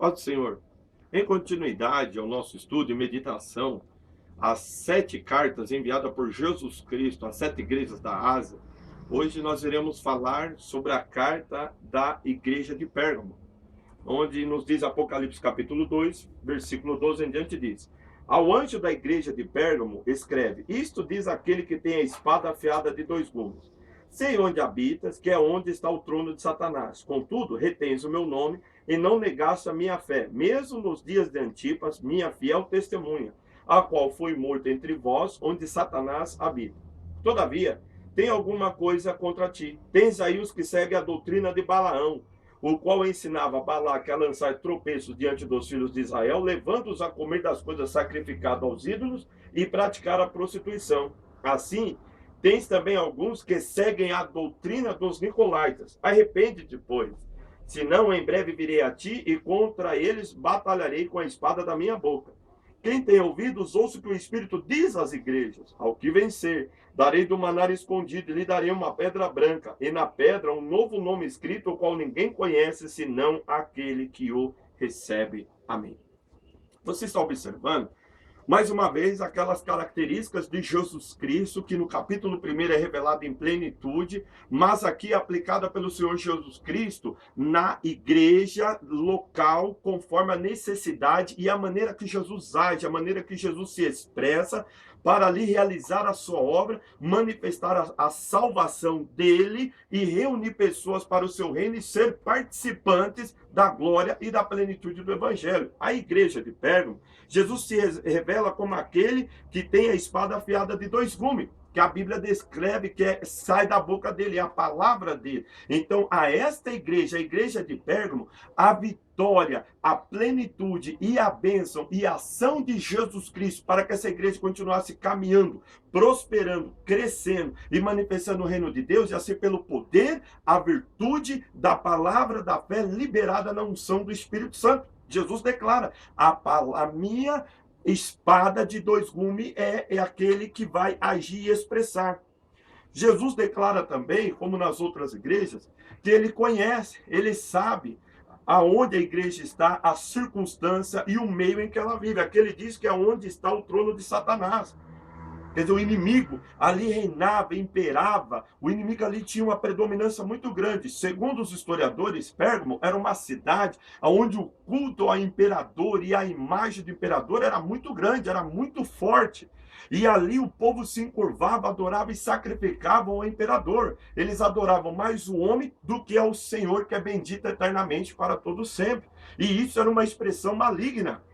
Paz do Senhor. Em continuidade ao nosso estudo e meditação, as 7 cartas enviadas por Jesus Cristo às 7 igrejas da Ásia, hoje nós iremos falar sobre a carta da igreja de Pérgamo, onde nos diz Apocalipse capítulo 2, versículo 12 em diante, diz: Ao anjo da igreja de Pérgamo escreve: Isto diz aquele que tem a espada afiada de 2 gumes. Sei onde habitas, que é onde está o trono de Satanás. Contudo, retens o meu nome e não negaste a minha fé, mesmo nos dias de Antipas, minha fiel testemunha, a qual foi morto entre vós, onde Satanás habita. Todavia, tem alguma coisa contra ti. Tens aí os que seguem a doutrina de Balaão, o qual ensinava Balaque a lançar tropeços diante dos filhos de Israel, levando-os a comer das coisas sacrificadas aos ídolos e praticar a prostituição. Assim, tens também alguns que seguem a doutrina dos nicolaítas. Arrepende-te, pois. Senão, em breve virei a ti e contra eles batalharei com a espada da minha boca. Quem tem ouvidos, ouça o que o Espírito diz às igrejas. Ao que vencer, darei do maná escondido, e lhe darei uma pedra branca, e na pedra um novo nome escrito, o qual ninguém conhece, senão aquele que o recebe. Amém. Você está observando, mais uma vez, aquelas características de Jesus Cristo, que no capítulo 1 é revelada em plenitude, mas aqui aplicada pelo Senhor Jesus Cristo na igreja local, conforme a necessidade e a maneira que Jesus age, a maneira que Jesus se expressa, para ali realizar a sua obra, manifestar a salvação dele e reunir pessoas para o seu reino e ser participantes da glória e da plenitude do evangelho. A igreja de Pérgamo, Jesus se revela como aquele que tem a espada afiada de 2 gumes, que a Bíblia descreve que sai da boca dele, é a palavra dele. Então, a esta igreja, a igreja de Pérgamo, a vitória, a plenitude e a bênção e a ação de Jesus Cristo para que essa igreja continuasse caminhando, prosperando, crescendo e manifestando o reino de Deus, ia ser pelo poder, a virtude da palavra da fé liberada na unção do Espírito Santo. Jesus declara: a minha espada de 2 gumes é aquele que vai agir e expressar. Jesus declara também, como nas outras igrejas, que ele conhece, ele sabe aonde a igreja está, a circunstância e o meio em que ela vive. Aqui ele diz que é onde está o trono de Satanás. Quer dizer, o inimigo ali reinava, imperava, o inimigo ali tinha uma predominância muito grande. Segundo os historiadores, Pérgamo era uma cidade onde o culto ao imperador e a imagem do imperador era muito grande, era muito forte. E ali o povo se encurvava, adorava e sacrificava ao imperador. Eles adoravam mais o homem do que ao Senhor, que é bendito eternamente para todo sempre. E isso era uma expressão maligna,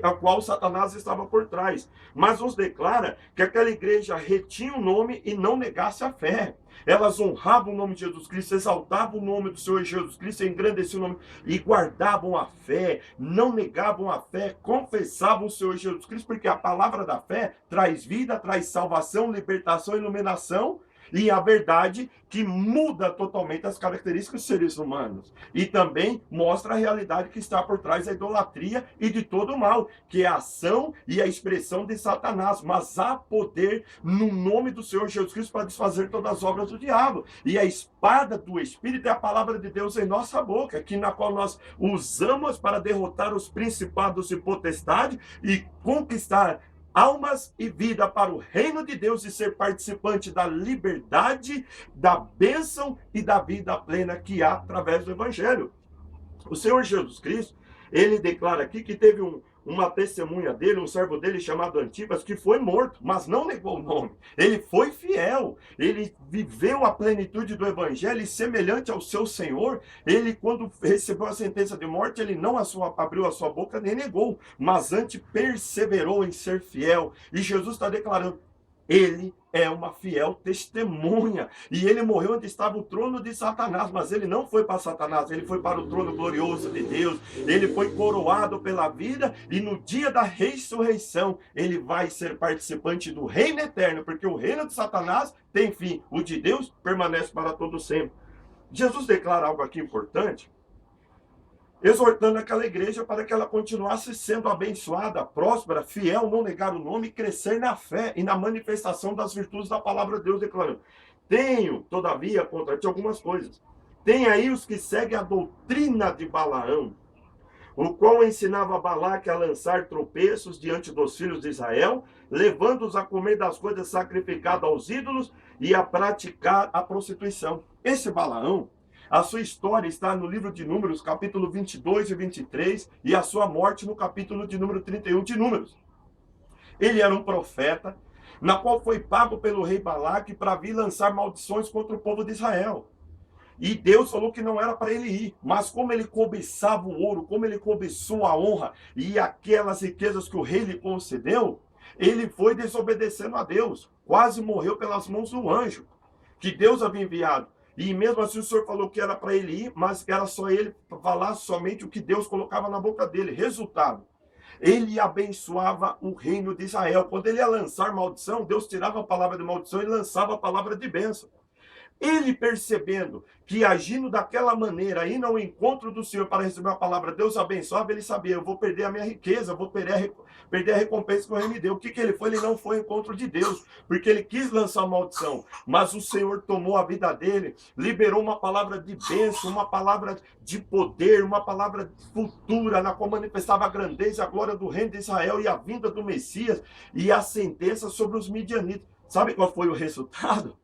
a qual Satanás estava por trás. Mas nos declara que aquela igreja retinha o nome e não negasse a fé. Elas honravam o nome de Jesus Cristo, exaltavam o nome do Senhor Jesus Cristo, engrandeciam o nome e guardavam a fé, não negavam a fé, confessavam o Senhor Jesus Cristo, porque a palavra da fé traz vida, traz salvação, libertação, iluminação, e a verdade que muda totalmente as características dos seres humanos. E também mostra a realidade que está por trás da idolatria e de todo o mal, que é a ação e a expressão de Satanás. Mas há poder no nome do Senhor Jesus Cristo para desfazer todas as obras do diabo. E a espada do Espírito é a palavra de Deus em nossa boca, na qual nós usamos para derrotar os principados e potestades e conquistar almas e vida para o reino de Deus e ser participante da liberdade, da bênção e da vida plena que há através do Evangelho. O Senhor Jesus Cristo, ele declara aqui que teve uma testemunha dele, um servo dele chamado Antipas, que foi morto, mas não negou o nome. Ele foi fiel, ele viveu a plenitude do evangelho e semelhante ao seu Senhor, ele quando recebeu a sentença de morte, ele não abriu a sua boca nem negou, mas antes perseverou em ser fiel. E Jesus está declarando: ele é uma fiel testemunha. E ele morreu onde estava o trono de Satanás, mas ele não foi para Satanás, ele foi para o trono glorioso de Deus. Ele foi coroado pela vida e no dia da ressurreição ele vai ser participante do reino eterno, porque o reino de Satanás tem fim, o de Deus permanece para todo sempre. Jesus declara algo aqui importante, exortando aquela igreja para que ela continuasse sendo abençoada, próspera, fiel, não negar o nome e crescer na fé e na manifestação das virtudes da palavra de Deus, declarando: tenho, todavia, contra ti algumas coisas. Tem aí os que seguem a doutrina de Balaão, o qual ensinava Balaque a lançar tropeços diante dos filhos de Israel, levando-os a comer das coisas sacrificadas aos ídolos e a praticar a prostituição. Esse Balaão, a sua história está no livro de Números, capítulo 22 e 23, e a sua morte no capítulo de número 31 de Números. Ele era um profeta, na qual foi pago pelo rei Balaque para vir lançar maldições contra o povo de Israel. E Deus falou que não era para ele ir, mas como ele cobiçava o ouro, como ele cobiçou a honra e aquelas riquezas que o rei lhe concedeu, ele foi desobedecendo a Deus, quase morreu pelas mãos do anjo que Deus havia enviado. E mesmo assim o Senhor falou que era para ele ir, mas era só ele falar somente o que Deus colocava na boca dele. Resultado, ele abençoava o reino de Israel. Quando ele ia lançar maldição, Deus tirava a palavra de maldição e lançava a palavra de bênção. Ele percebendo que agindo daquela maneira, indo ao encontro do Senhor para receber a palavra, Deus abençoava, ele sabia, eu vou perder a minha riqueza, vou perder a recompensa que o rei me deu. O que ele foi? Ele não foi ao encontro de Deus, porque ele quis lançar a maldição, mas o Senhor tomou a vida dele, liberou uma palavra de bênção, uma palavra de poder, uma palavra futura, na qual manifestava a grandeza e a glória do reino de Israel e a vinda do Messias e a sentença sobre os midianitas. Sabe qual foi o resultado?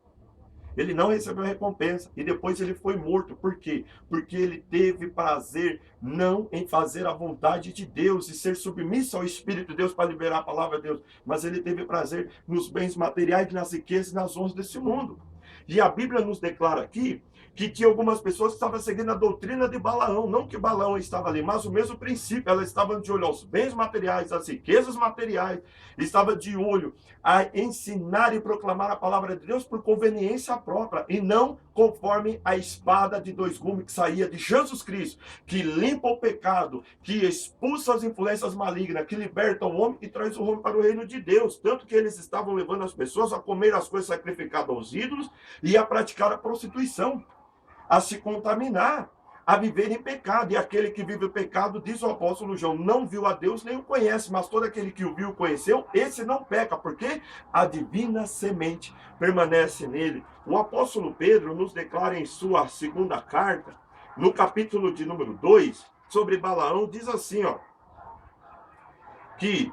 Ele não recebeu recompensa e depois ele foi morto. Por quê? Porque ele teve prazer não em fazer a vontade de Deus e ser submisso ao Espírito de Deus para liberar a palavra de Deus, mas ele teve prazer nos bens materiais, nas riquezas e nas honras desse mundo. E a Bíblia nos declara aqui que tinha algumas pessoas que estavam seguindo a doutrina de Balaão, não que Balaão estava ali, mas o mesmo princípio. Elas estavam de olho aos bens materiais, às riquezas materiais, estava de olho a ensinar e proclamar a palavra de Deus por conveniência própria, e não conforme a espada de dois gumes que saía de Jesus Cristo, que limpa o pecado, que expulsa as influências malignas, que liberta o homem e traz o homem para o reino de Deus. Tanto que eles estavam levando as pessoas a comer as coisas sacrificadas aos ídolos e a praticar a prostituição, a se contaminar, a viver em pecado. E aquele que vive o pecado, diz o apóstolo João, não viu a Deus nem o conhece, mas todo aquele que o viu e conheceu, esse não peca, porque a divina semente permanece nele. O apóstolo Pedro nos declara em sua segunda carta, no capítulo de número 2, sobre Balaão, diz assim, que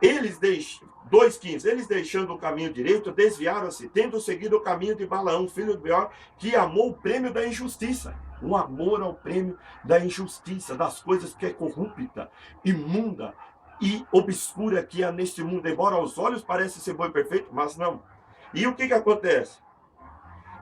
eles 2,15, eles deixando o caminho direito, desviaram-se, tendo seguido o caminho de Balaão, filho de Beor, que amou o prêmio da injustiça. Um amor ao prêmio da injustiça, das coisas que é corrupta, imunda e obscura que há neste mundo, embora aos olhos pareça ser bom e perfeito, mas não. E o que acontece?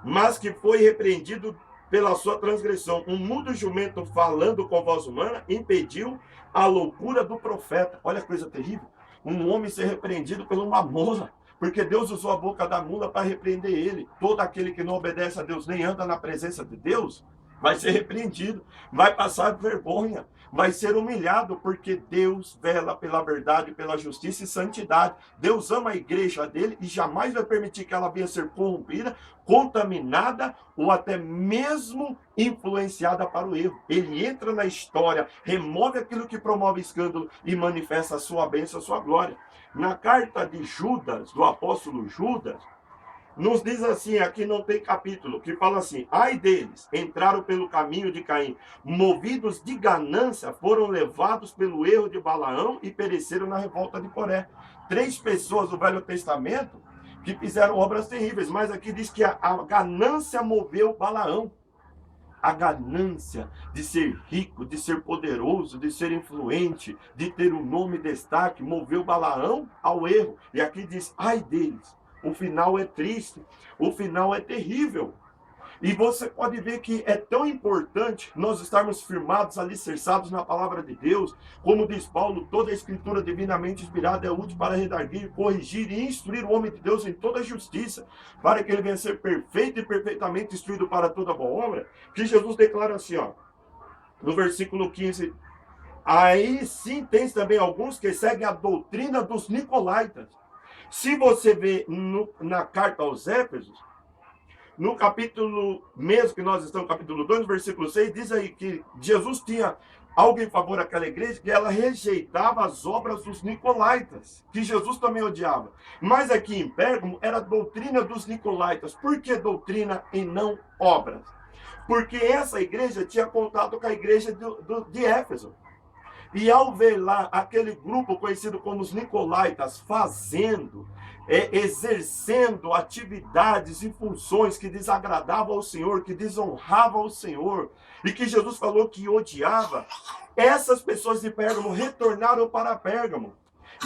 Mas que foi repreendido pela sua transgressão. Um mudo jumento falando com voz humana impediu a loucura do profeta. Olha que coisa terrível. Um homem ser repreendido por uma mula, porque Deus usou a boca da mula para repreender ele. Todo aquele que não obedece a Deus nem anda na presença de Deus vai ser repreendido, vai passar vergonha, vai ser humilhado, porque Deus vela pela verdade, pela justiça e santidade. Deus ama a igreja dele e jamais vai permitir que ela venha a ser corrompida, contaminada ou até mesmo influenciada para o erro. Ele entra na história, remove aquilo que promove escândalo e manifesta a sua bênção, a sua glória. Na carta de Judas, do apóstolo Judas, nos diz assim, aqui não tem capítulo, que fala assim: ai deles, entraram pelo caminho de Caim, movidos de ganância, foram levados pelo erro de Balaão e pereceram na revolta de Coré. 3 pessoas do Velho Testamento que fizeram obras terríveis, mas aqui diz que a ganância moveu Balaão. A ganância de ser rico, de ser poderoso, de ser influente, de ter um nome e destaque, moveu Balaão ao erro. E aqui diz, ai deles. O final é triste, o final é terrível. E você pode ver que é tão importante nós estarmos firmados, alicerçados na palavra de Deus. Como diz Paulo, toda a escritura divinamente inspirada é útil para redarguir, corrigir e instruir o homem de Deus em toda a justiça, para que ele venha a ser perfeito e perfeitamente instruído para toda boa obra. Que Jesus declara assim, no versículo 15, aí sim tem também alguns que seguem a doutrina dos nicolaítas. Se você vê na carta aos Éfesos, no capítulo mesmo que nós estamos, capítulo 2, versículo 6, diz aí que Jesus tinha algo em favor daquela igreja, que ela rejeitava as obras dos nicolaítas, que Jesus também odiava. Mas aqui em Pérgamo era a doutrina dos nicolaítas. Por que doutrina e não obras? Porque essa igreja tinha contato com a igreja de Éfeso. E ao ver lá aquele grupo conhecido como os Nicolaítas exercendo atividades e funções que desagradavam ao Senhor, que desonravam ao Senhor, e que Jesus falou que odiava, essas pessoas de Pérgamo retornaram para Pérgamo.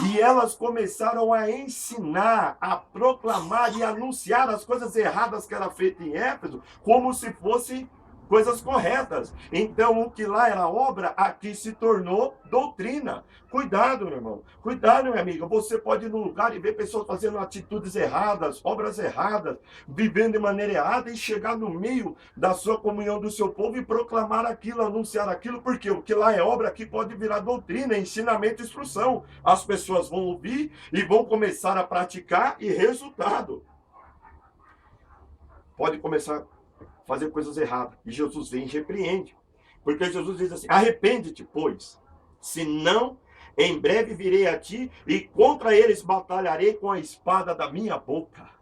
E elas começaram a ensinar, a proclamar e anunciar as coisas erradas que eram feitas em Éfeso, como se fossem coisas corretas. Então, o que lá era obra, aqui se tornou doutrina. Cuidado, meu irmão. Cuidado, minha amiga. Você pode ir num lugar e ver pessoas fazendo atitudes erradas, obras erradas, vivendo de maneira errada e chegar no meio da sua comunhão do seu povo e proclamar aquilo, anunciar aquilo, porque o que lá é obra, aqui pode virar doutrina, ensinamento e instrução. As pessoas vão ouvir e vão começar a praticar e resultado. Pode começar fazer coisas erradas. E Jesus vem e repreende. Porque Jesus diz assim: arrepende-te, pois, senão em breve virei a ti e contra eles batalharei com a espada da minha boca.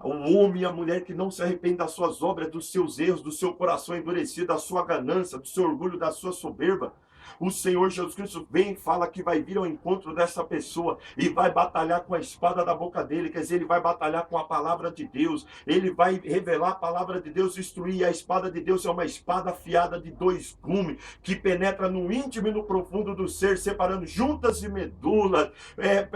O homem e a mulher que não se arrepende das suas obras, dos seus erros, do seu coração endurecido, da sua ganância, do seu orgulho, da sua soberba, o Senhor Jesus Cristo vem e fala que vai vir ao encontro dessa pessoa e vai batalhar com a espada da boca dele, quer dizer, ele vai batalhar com a palavra de Deus, ele vai revelar a palavra de Deus, instruir. E a espada de Deus é uma espada afiada de dois gumes, que penetra no íntimo e no profundo do ser, separando juntas e medulas,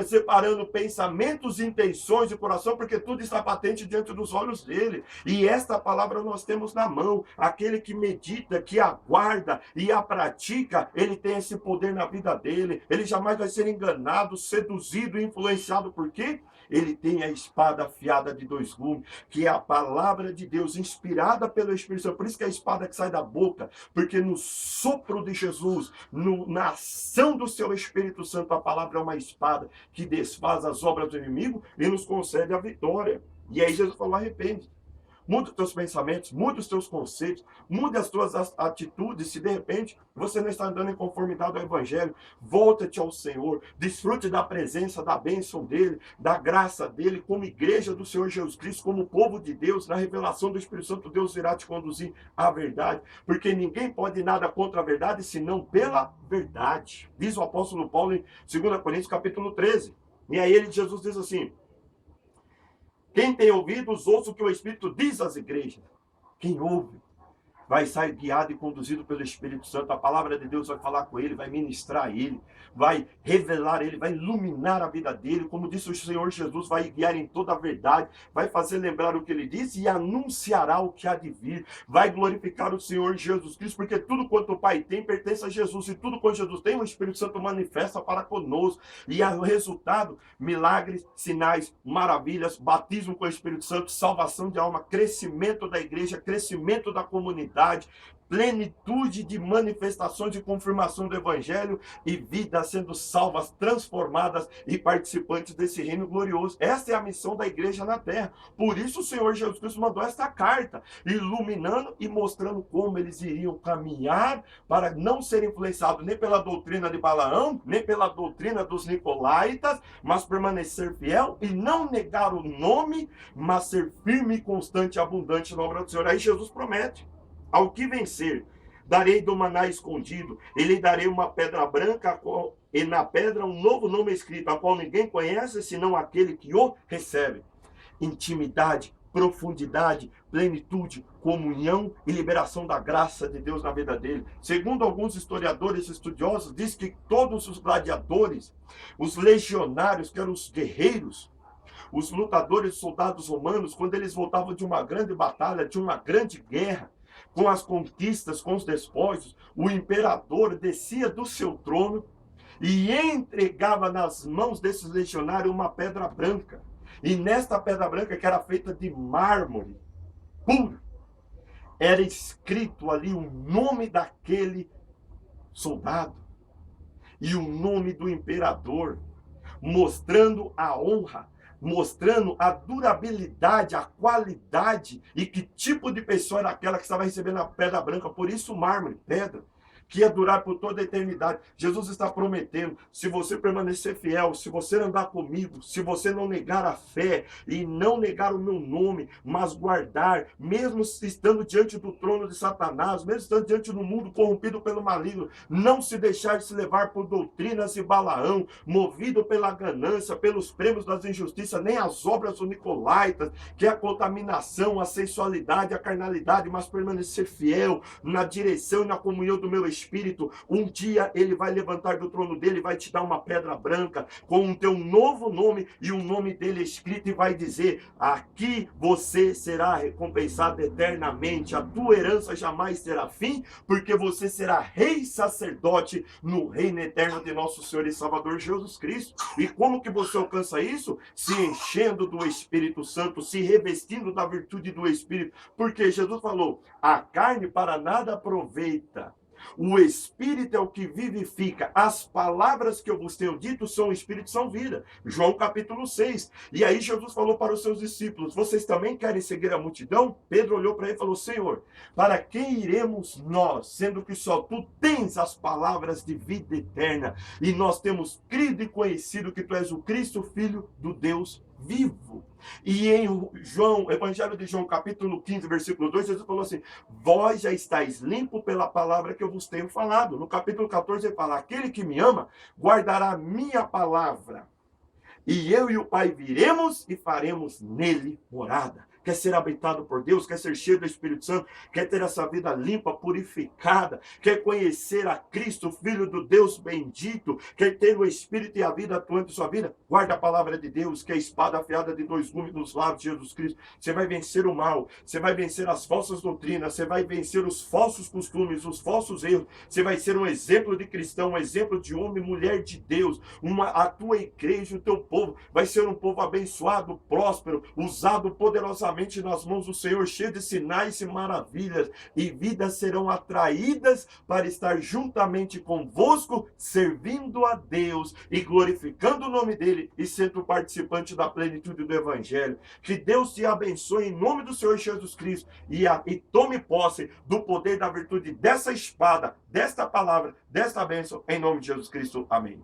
separando pensamentos, intenções e coração, porque tudo está patente diante dos olhos dele. E esta palavra nós temos na mão. Aquele que medita, que aguarda e a pratica, ele tem esse poder na vida dele. Ele jamais vai ser enganado, seduzido, influenciado. Por quê? Ele tem a espada afiada de dois gumes, que é a palavra de Deus, inspirada pelo Espírito Santo. Por isso que é a espada que sai da boca, porque no sopro de Jesus, na ação do seu Espírito Santo, a palavra é uma espada que desfaz as obras do inimigo e nos concede a vitória. E aí Jesus falou: arrepende. Muda os teus pensamentos, muda os teus conceitos, muda as tuas atitudes. Se de repente você não está andando em conformidade ao Evangelho, volta-te ao Senhor, desfrute da presença, da bênção dEle, da graça dEle, como igreja do Senhor Jesus Cristo, como povo de Deus. Na revelação do Espírito Santo, Deus irá te conduzir à verdade, porque ninguém pode nada contra a verdade, senão pela verdade. Diz o apóstolo Paulo em 2 Coríntios capítulo 13. E aí Jesus diz assim: quem tem ouvidos, ouça o que o Espírito diz às igrejas. Quem ouve vai sair guiado e conduzido pelo Espírito Santo. A palavra de Deus vai falar com ele, vai ministrar ele, vai revelar ele, vai iluminar a vida dele. Como disse o Senhor Jesus, vai guiar em toda a verdade, vai fazer lembrar o que ele disse e anunciará o que há de vir. Vai glorificar o Senhor Jesus Cristo, porque tudo quanto o Pai tem pertence a Jesus, e tudo quanto Jesus tem, o Espírito Santo manifesta para conosco. E o resultado: milagres, sinais, maravilhas, batismo com o Espírito Santo, salvação de alma, crescimento da igreja, crescimento da comunidade, plenitude de manifestações e confirmação do Evangelho e vidas sendo salvas, transformadas e participantes desse reino glorioso. Esta é a missão da igreja na terra. Por isso o Senhor Jesus Cristo mandou esta carta, iluminando e mostrando como eles iriam caminhar para não ser influenciados nem pela doutrina de Balaão, nem pela doutrina dos Nicolaítas, mas permanecer fiel e não negar o nome, mas ser firme e constante e abundante na obra do Senhor. Aí Jesus promete: ao que vencer, darei do maná escondido, e lhe darei uma pedra branca, e na pedra um novo nome escrito, a qual ninguém conhece, senão aquele que o recebe. Intimidade, profundidade, plenitude, comunhão e liberação da graça de Deus na vida dele. Segundo alguns historiadores estudiosos, diz que todos os gladiadores, os legionários, que eram os guerreiros, os lutadores, soldados romanos, quando eles voltavam de uma grande batalha, de uma grande guerra, com as conquistas, com os despojos, o imperador descia do seu trono e entregava nas mãos desses legionários uma pedra branca. E nesta pedra branca, que era feita de mármore puro, era escrito ali o nome daquele soldado e o nome do imperador, mostrando a honra, mostrando a durabilidade, a qualidade e que tipo de pessoa era aquela que estava recebendo a pedra branca. Por isso, mármore, pedra. que ia durar por toda a eternidade. Jesus está prometendo, se você permanecer fiel, se você andar comigo, se você não negar a fé e não negar o meu nome, mas guardar, mesmo estando diante do trono de Satanás, mesmo estando diante do mundo corrompido pelo maligno, não se deixar de se levar por doutrinas de Balaão, movido pela ganância, pelos prêmios das injustiças, nem as obras do Nicolaítas, que é a contaminação, a sensualidade, a carnalidade, mas permanecer fiel na direção e na comunhão do meu Espírito. Um dia ele vai levantar do trono dele, vai te dar uma pedra branca com o teu novo nome e o nome dele escrito e vai dizer: aqui você será recompensado eternamente, a tua herança jamais terá fim, porque você será rei e sacerdote no reino eterno de nosso Senhor e Salvador Jesus Cristo. E como que você alcança isso? Se enchendo do Espírito Santo, se revestindo da virtude do Espírito, porque Jesus falou: a carne para nada aproveita, o Espírito é o que vivifica. As palavras que eu vos tenho dito são Espírito, são vida. João capítulo 6. E aí Jesus falou para os seus discípulos: vocês também querem seguir a multidão? Pedro olhou para ele e falou: Senhor, para quem iremos nós, sendo que só tu tens as palavras de vida eterna, e nós temos crido e conhecido que tu és o Cristo, Filho do Deus vivo. E em João, Evangelho de João, capítulo 15, versículo 2, Jesus falou assim: vós já estáis limpo pela palavra que eu vos tenho falado. No capítulo 14 ele fala: aquele que me ama guardará a minha palavra, e eu e o Pai viremos e faremos nele morada. Quer ser habitado por Deus, quer ser cheio do Espírito Santo, quer ter essa vida limpa, purificada, quer conhecer a Cristo, Filho do Deus bendito, quer ter o Espírito e a vida atuante em sua vida? Guarda a palavra de Deus, que é a espada afiada de dois gumes nos lábios de Jesus Cristo. Você vai vencer o mal, você vai vencer as falsas doutrinas, você vai vencer os falsos costumes, os falsos erros, você vai ser um exemplo de cristão, um exemplo de homem e mulher de Deus. A tua igreja, o teu povo, vai ser um povo abençoado, próspero, usado poderosamente nas mãos do Senhor, cheio de sinais e maravilhas, e vidas serão atraídas para estar juntamente convosco, servindo a Deus e glorificando o nome dele e sendo participante da plenitude do Evangelho. Que Deus te abençoe em nome do Senhor Jesus Cristo e tome posse do poder da virtude dessa espada, desta palavra, desta bênção, em nome de Jesus Cristo. Amém.